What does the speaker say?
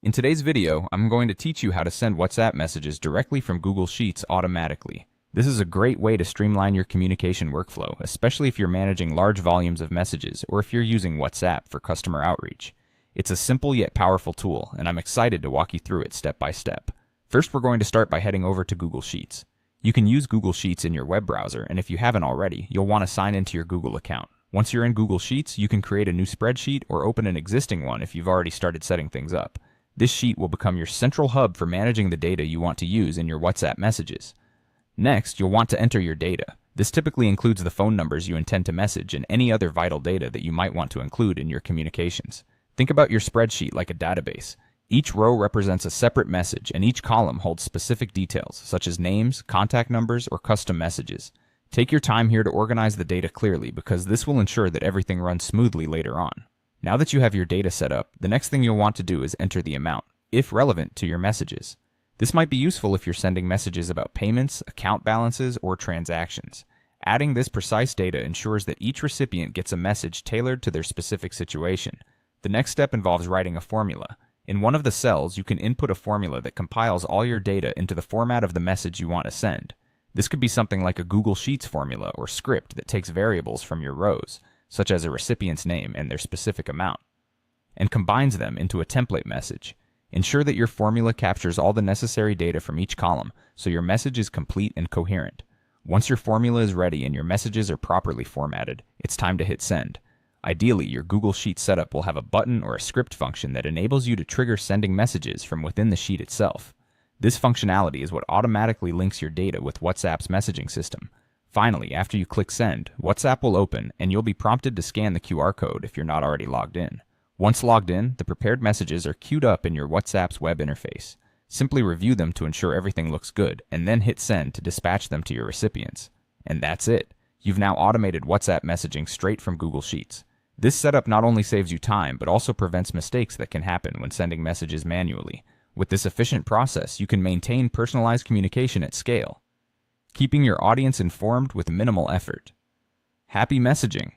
In today's video, I'm going to teach you how to send WhatsApp messages directly from Google Sheets automatically. This is a great way to streamline your communication workflow, especially if you're managing large volumes of messages or if you're using WhatsApp for customer outreach. It's a simple yet powerful tool, and I'm excited to walk you through it step by step. First, we're going to start by heading over to Google Sheets. You can use Google Sheets in your web browser, and if you haven't already, you'll want to sign into your Google account. Once you're in Google Sheets, you can create a new spreadsheet or open an existing one if you've already started setting things up. This sheet will become your central hub for managing the data you want to use in your WhatsApp messages. Next, you'll want to enter your data. This typically includes the phone numbers you intend to message and any other vital data that you might want to include in your communications. Think about your spreadsheet like a database. Each row represents a separate message, and each column holds specific details, such as names, contact numbers, or custom messages. Take your time here to organize the data clearly, because this will ensure that everything runs smoothly later on. Now that you have your data set up, the next thing you'll want to do is enter the amount, if relevant to your messages. This might be useful if you're sending messages about payments, account balances, or transactions. Adding this precise data ensures that each recipient gets a message tailored to their specific situation. The next step involves writing a formula. In one of the cells, you can input a formula that compiles all your data into the format of the message you want to send. This could be something like a Google Sheets formula or script that takes variables from your rows, such as a recipient's name and their specific amount, and combines them into a template message. Ensure that your formula captures all the necessary data from each column, so your message is complete and coherent. Once your formula is ready and your messages are properly formatted, it's time to hit send. Ideally, your Google Sheets setup will have a button or a script function that enables you to trigger sending messages from within the sheet itself. This functionality is what automatically links your data with WhatsApp's messaging system. Finally, after you click send, WhatsApp will open and you'll be prompted to scan the QR code if you're not already logged in. Once logged in, the prepared messages are queued up in your WhatsApp's web interface. Simply review them to ensure everything looks good, and then hit send to dispatch them to your recipients. And that's it. You've now automated WhatsApp messaging straight from Google Sheets. This setup not only saves you time, but also prevents mistakes that can happen when sending messages manually. With this efficient process, you can maintain personalized communication at scale, keeping your audience informed with minimal effort. Happy messaging!